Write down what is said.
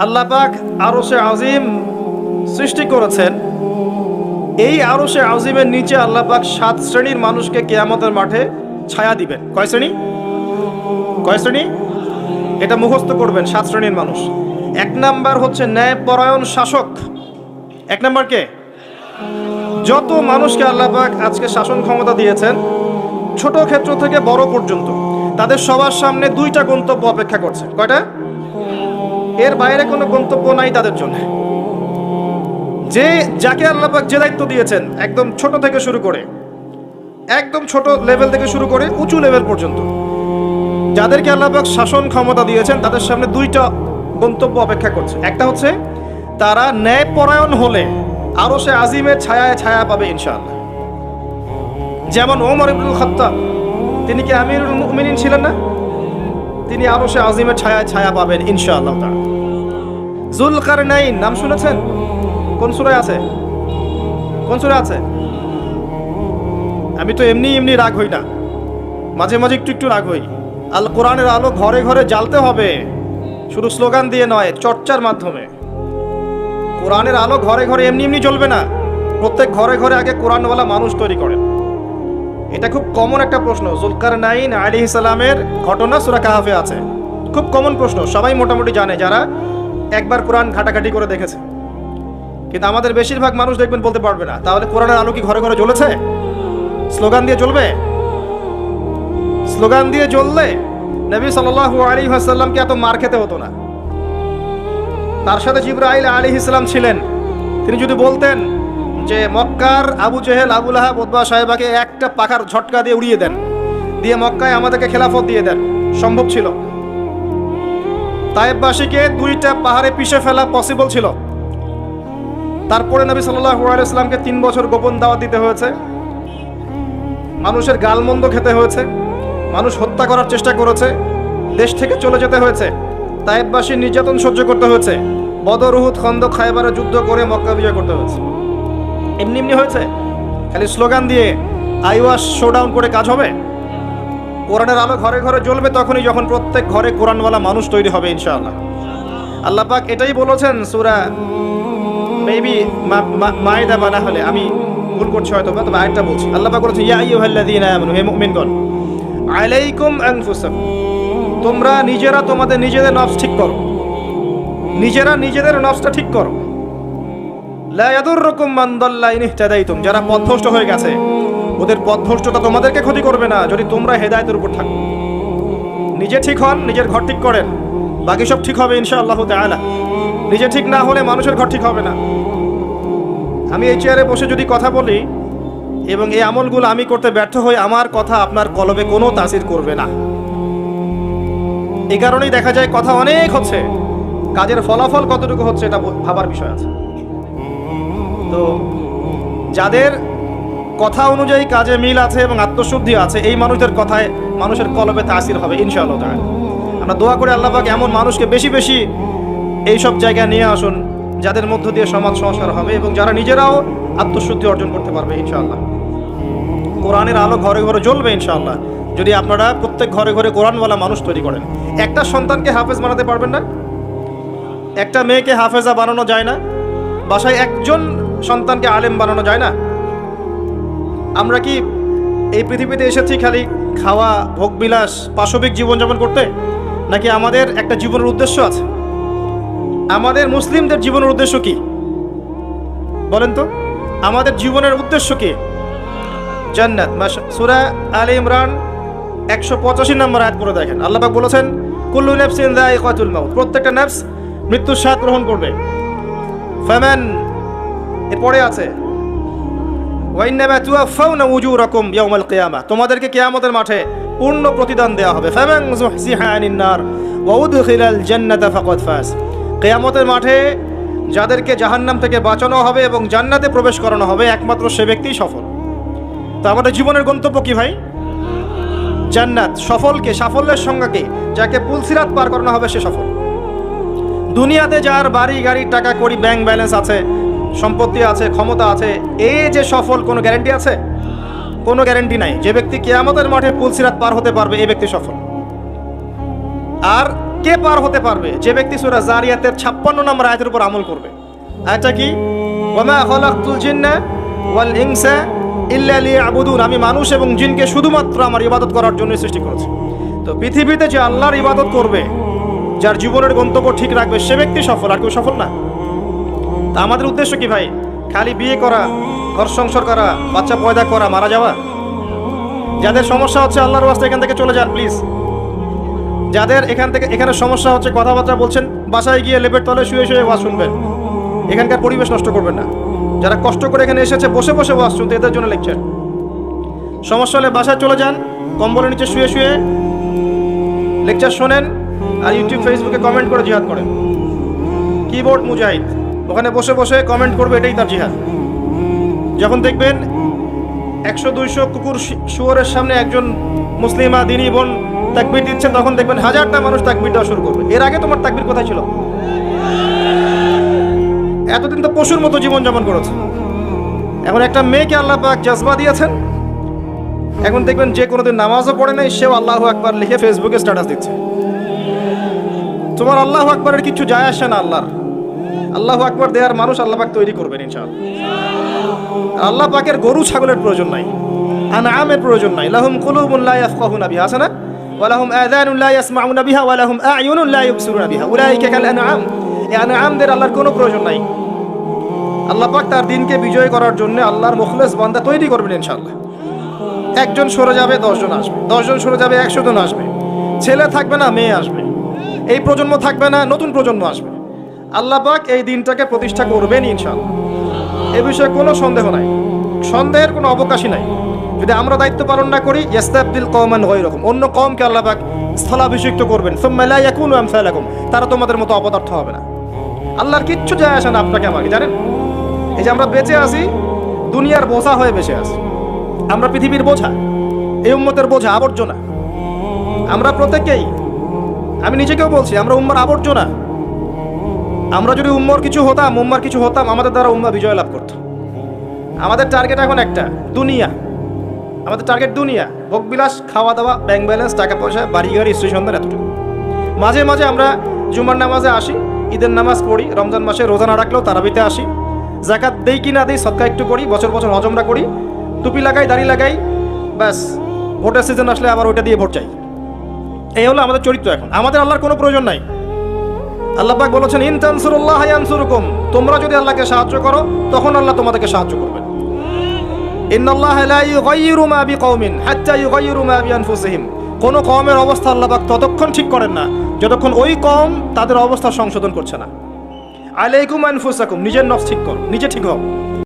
আল্লাহ পাক আরশে আজিম সৃষ্টি করেছেন। এই আরশে আজিমের নিচে আল্লাহ পাক 7 শ্রেণীর মানুষকে কিয়ামতের মাঠে ছায়া দিবেন। কয় শ্রেণী? কয় শ্রেণী? এটা মুখস্থ করবেন। 7 শ্রেণীর মানুষ। 1 নাম্বার হচ্ছে ন্যায়পরায়ণ শাসক। 1 নাম্বার কে? যত মানুষকে আল্লাহ পাক আজকে শাসন ক্ষমতা দিয়েছেন, ছোট ক্ষেত্র থেকে বড় পর্যন্ত, তাদের সবার সামনে 2টা গন্তব্য অপেক্ষা করছে। কয়টা? এর বাইরে কোনো গন্তব্য নাই তাদের জন্য। যে যাকে আল্লাহ পাক যে দায়িত্ব দিয়েছেন, একদম ছোট থেকে শুরু করে, একদম ছোট লেভেল থেকে শুরু করে উঁচু লেভেল পর্যন্ত যাদেরকে আল্লাহ পাক শাসন ক্ষমতা দিয়েছেন, তাদের সামনে 2টা গন্তব্য অপেক্ষা করছে। একটা হচ্ছে তারা ন্যায়পরায়ণ হলে আরশে আজিমের ছায়ায় ছায়া পাবে ইনশাআল্লাহ। যেমন ওমর ইবনুল খাত্তাব, তিনি কি আমিরুল মুমিনিন ছিলেন না? তিনি আরশে আজিমের ছায়ায় ছায়া পাবেন ইনশাআল্লাহ তাআলা। যুলকারনাইন নাম শুনেছেন? কোন সূরায় আছে? কোন সূরায় আছে? আমি তো এমনি রাগ হই না, মাঝে মাঝে একটু রাগ হই। আল কোরআনের আলো ঘরে ঘরে জ্বালতে হবে, শুধু স্লোগান দিয়ে নয়, চর্চার মাধ্যমে। কোরআনের আলো ঘরে ঘরে এমনি জ্বলবে না, প্রত্যেক ঘরে ঘরে আগে কোরআনওয়ালা মানুষ তৈরি করেন। এটা খুব কমন একটা প্রশ্ন। যুলকারনাইন আলাইহিস সালামের ঘটনা সূরা কাহফে আছে। খুব কমন প্রশ্ন, সবাই মোটামুটি জানে যারা একবার কোরআন ঘাটাঘাটি করে দেখেছে। কিন্তু আমাদের বেশিরভাগ মানুষ দেখবেন বলতে পারবে না। তাহলে কোরআনের আলো কি ঘরে ঘরে জ্বলেছে? স্লোগান দিয়ে জ্বলবে? স্লোগান দিয়ে জ্বললে নবী সাল্লাল্লাহু আলাইহি ওয়াসাল্লামকে এত মার খেতে হতো না। তার সাথে জিবরাইল আলাইহিস সালাম ছিলেন। তিনি যদি বলতেন যে মক্কার আবু জেহেল, আবু লাহাব, উতবা, সাহেবাকে একটা পাখার ঝটকা দিয়ে উড়িয়ে দেন, দিয়ে মক্কায় আমাদেরকে খেলাফত দিয়ে দেন, সম্ভব ছিল। তায়েববাসীকে 2টা পাহাড়ে পিষে ফেলা পসিবল ছিল। তারপরে নবী সাল্লাল্লাহু আলাইহি ওয়াসাল্লামকে 3 বছর গোপন দাওয়াত দিতে হয়েছে, মানুষের গালমন্দ খেতে হয়েছে, মানুষ হত্যা করার চেষ্টা করেছে, দেশ থেকে চলে যেতে হয়েছে, তায়েববাসীর নির্যাতন সহ্য করতে হয়েছে, বদর, উহুদ, খন্দক, খায়বারে যুদ্ধ করে মক্কা বিজয় করতে হয়েছে। এমনি হয়েছে? খালি স্লোগান দিয়ে আইওয়াস শোডাউন করে কাজ হবে? কোরআনের আলো ঘরে ঘরে জ্বলবে তখনই যখন প্রত্যেক ঘরে কোরআনওয়ালা মানুষ তৈরি হবে ইনশাআল্লাহ। আল্লাহ পাক এটাই বলেছেন সূরা মেবি মাইদা বানা হলে, আমি ভুল করছি হয়তো, তবে আয়াতটা বলছি। আল্লাহ পাক বলেছেন ইয়া আইয়ুহাল্লাযীনা আমানু, হে মুমিনগণ, আলাইকুম আনফুসাকুম, তোমরা নিজেরা তোমাদের নিজেদের নফস ঠিক করো, নিজেরা নিজেদের নফসটা ঠিক করো। লা ইয়াদুররুকুম মান দাল্লা ইন ইহতাদাইতুম, যারা পথভ্রষ্ট হয়ে গেছে ওদের পথভ্রষ্টতা তোমাদেরকে ক্ষতি করবে না যদি তোমরা হেদায়েতের উপর থাকো। নিজে ঠিক হন, নিজের ঘর ঠিক করেন, বাকি সব ঠিক হবে ইনশাআল্লাহ তাআলা। নিজে ঠিক না হলে মানুষের ঘর ঠিক হবে না। আমি এই চেয়ারে বসে যদি কথা বলি এবং এই আমলগুলো আমি করতে ব্যর্থ হই, আমার কথা আপনার কলবে কোনো তাসির করবে না। এই কারণেই দেখা যায় কথা অনেক হচ্ছে, কাজের ফলাফল কতটুকু হচ্ছে এটা ভাবার বিষয় আছে। তো যাদের কথা অনুযায়ী কাজে মিল আছে এবং আত্মশুদ্ধি আছে, এই মানুষদের কথায় মানুষের কলবে তাসির হবে ইনশাআল্লাহ তাআলা। আমরা দোয়া করে আল্লাহ পাক এমন মানুষকে বেশি বেশি এই সব জায়গায় নিয়ে আসুন যাদের মধ্য দিয়ে সমাজ সংস্কার হবে এবং যারা নিজেরাও আত্মশুদ্ধি অর্জন করতে পারবে ইনশাআল্লাহ। কোরআনের আলো ঘরে ঘরে জ্বলবে ইনশাআল্লাহ যদি আপনারা প্রত্যেক ঘরে ঘরে কোরআনওয়ালা মানুষ তৈরি করেন। একটা সন্তানকে হাফেজ বানাতে পারবেন না? একটা মেয়েকে হাফেজা বানানো যায় না? বাসায় একজন সন্তানকে আলেম বানানো যায় না? আমরা কি এই পৃথিবীতে এসেছি খালি খাওয়া, ভোগবিলাস, পাশবিক জীবনযাপন করতে, নাকি আমাদের একটা জীবনের উদ্দেশ্য আছে? আমাদের মুসলিমদের জীবনের উদ্দেশ্য কি বলেন তো? আমাদের জীবনের উদ্দেশ্য কি? জান্নাত। সূরা আলে ইমরান 185 নম্বর আয়াত পড়ে দেখেন। আল্লাহ পাক বলেছেন কুল্লু নাফসিন যায়িকাতুল মাউত, প্রত্যেকটা নফস মৃত্যুর স্বাদ গ্রহণ করবে। ফামান, এরপরে আছে ওয়া ইন্নামা তুওয়াফাউনা উজুরাকুম ইয়াউমাল কিয়ামাহ, তোমাদেরকে কিয়ামতের মাঠে পূর্ণ প্রতিদান দেওয়া হবে। ফামান যুহজিহা আনিন নার ওয়া উদখিলাল জান্নাতা ফাকাদ ফাজ, কিয়ামতের মাঠে যাদেরকে জাহান্নাম থেকে বাঁচানো হবে এবং জান্নাতে প্রবেশ করানো হবে একমাত্র সে ব্যক্তিই সফল। তো আমাদের জীবনের গন্তব্য কি ভাই? জান্নাত। সফলকে, সাফল্যের সংজ্ঞা কি? যাকে পুলসিরাত পার করানো হবে সে সফল। দুনিয়াতে যার বাড়ি গাড়ি, টাকা কড়ি, ব্যাংক ব্যালেন্স আছে, সম্পত্তি আছে, ক্ষমতা আছে, এই যে সফল, কোনো গ্যারান্টি আছে? কোনো গ্যারান্টি নাই। যে ব্যক্তি কিয়ামতের মাঠে পুলসিরাত পার হতে পারবে এই ব্যক্তি সফল। আর কে পার হতে পারবে? যে ব্যক্তি সূরা জারিয়াতের 56 নম্বর আয়াতের উপর আমল করবে। আয়াতটা কি? ওয়ামা খালাকতুল জিন্না ওয়াল ইনসা ইল্লা লিয়াবুদুন, আমি মানুষ এবং জিনকে শুধুমাত্র আমার ইবাদত করার জন্য সৃষ্টি করেছি। তো পৃথিবীতে যে আল্লাহর ইবাদত করবে, যার জীবনের গন্তব্য ঠিক রাখবে, সে ব্যক্তি সফল, আর কেউ সফল না। তা আমাদের উদ্দেশ্য কি ভাই? খালি বিয়ে করা, ঘর সংসার করা, বাচ্চা পয়দা করা, মারা যাওয়া? যাদের সমস্যা হচ্ছে আল্লাহর ওয়াস্তে এখান থেকে চলে যান প্লিজ। যাদের এখানে সমস্যা হচ্ছে, কথাবার্তা বলছেন, বাসায় গিয়ে লেপের তলে শুয়ে শুয়ে ওয়াজ শুনবেন, এখানকার পরিবেশ নষ্ট করবেন না। যারা কষ্ট করে এখানে এসেছে বসে বসে ওয়াজ শুনতে, এদের জন্য লেকচার। সমস্যা হলে বাসায় চলে যান, কম্বলের নিচে শুয়ে শুয়ে লেকচার শোনেন, আর ইউটিউব ফেসবুকে কমেন্ট করে জিহাদ করেন। কিবোর্ড মুজাহিদ ওখানে বসে বসে কমেন্ট করবে, এটাই তার জিহাদ। যখন দেখবেন 100-200 কুকুর শুয়োরের সামনে একজন মুসলিমা দিনী বোন তাকবীর দিচ্ছেন, তখন দেখবেন 1000টা মানুষ তাকবীর দেওয়া শুরু করবে। এর আগে তোমার তাকবীর কোথায় ছিল? এতদিন তো পশুর মতো জীবনযাপন করেছে। এখন একটা মেয়েকে আল্লাহ পাক জজবা দিয়েছেন, এখন দেখবেন যে কোনোদিন নামাজও পড়ে নাই, সেও আল্লাহু আকবার লিখে ফেসবুকে স্ট্যাটাস দিচ্ছে। তোমার আল্লাহু আকবারের কিছু যায় আসে না। আল্লাহু আকবার দেওয়ার মানুষ আল্লাহ পাক তৈরি করবেন ইনশাআল্লাহ। আল্লাহ পাকের গরু ছাগলের প্রয়োজন নাই, আনআমের প্রয়োজন নাই। লাহুম কুলুবুন লা ইয়াফকাহুনা বিহা, আছে না? ওয়া লাহুম আযানুন লা ইয়াসমাউনা বিহা ওয়া লাহুম আ'য়ুনুন লা ইউবসিরুনা বিহা উলাইকা কাল আনআম। এই আনআমদের আল্লাহর কোনো প্রয়োজন নাই। আল্লাহ পাক তার দিনকে বিজয় করার জন্য আল্লাহর মুখলেস বান্দা তৈরি করবেন ইনশাআল্লাহ। একজন সরে যাবে 10 জন আসবে, 10 জন সরে যাবে 100 জন আসবে। ছেলে থাকবে না, মেয়ে আসবে। এই প্রজন্ম থাকবে না, নতুন প্রজন্ম আসবে। আল্লাহ পাক এই দিনটাকে প্রতিষ্ঠা করবেন ইনশাআল্লাহ। এ বিষয়ে কোনো সন্দেহ নাই, সন্দেহের কোনো অবকাশই নাই। যদি আমরা দায়িত্ব পালন না করি, ইয়াস্তাবদিল কওমান গায়রাকুম, অন্য কওমকে আল্লাহ পাক স্থলাভিষিক্ত করবেন। সুম্মা লা ইয়াকুনু আমসালাকুম, তারা তোমাদের মতো অপদার্থ হবে না। আল্লাহর কিচ্ছু যায় আসে না আপনাকে আমাকে, জানেন? এই যে আমরা বেঁচে আছি, দুনিয়ার বোঝা হয়ে বেঁচে আছি। আমরা পৃথিবীর বোঝা, এই উম্মতের বোঝা, আবর্জনা। আমরা প্রত্যেকেই, আমি নিজেকেও বলছি, আমরা উম্মার আবর্জনা। আমরা যদি উম্মার কিছু হতাম, আমাদের দ্বারা উম্মা বিজয় লাভ করত। আমাদের টার্গেট এখন একটা, দুনিয়া। আমাদের টার্গেট দুনিয়া, ভোগবিলাস, খাওয়া দাওয়া, ব্যাংক ব্যালেন্স, টাকা পয়সা, বাড়ি গাড়ি, স্ত্রী সন্তান, এতটুকু। মাঝে মাঝে আমরা জুমার নামাজে আসি, ঈদের নামাজ পড়ি, রমজান মাসে রোজা না রাখলেও তারাবিতে আসি, যাকাত দেই কি না দেই, সদকা একটু করি, বছর বছর হজ উমরা করি, টুপি লাগাই, দাড়ি লাগাই, ব্যাস ভোটের সিজন আসলে আবার ওইটা দিয়ে ভোট চাই। এই হলো আমাদের চরিত্র। এখন আমাদের আল্লাহর কোনো প্রয়োজন নাই। আল্লাহ পাক বলেছেন, ইন তানসুরুল্লাহ ইয়ানসুরকুম, তোমরা যদি আল্লাহকে সাহায্য করো তখন আল্লাহ তোমাদেরকে সাহায্য করবেন। ইন্নাল্লাহা লা ইউগাইয়িরু মা বিকওমিন হাত্তা ইউগাইয়িরু মা বিআনফুসিহিম, কোন কওমের অবস্থা আল্লাহ পাক ততক্ষণ ঠিক করেন না যতক্ষণ ওই কওম তাদের অবস্থা সংশোধন করছে না। আলাইকুম আনফুসাকুম, নিজের নফস ঠিক করো, নিজে ঠিক হও।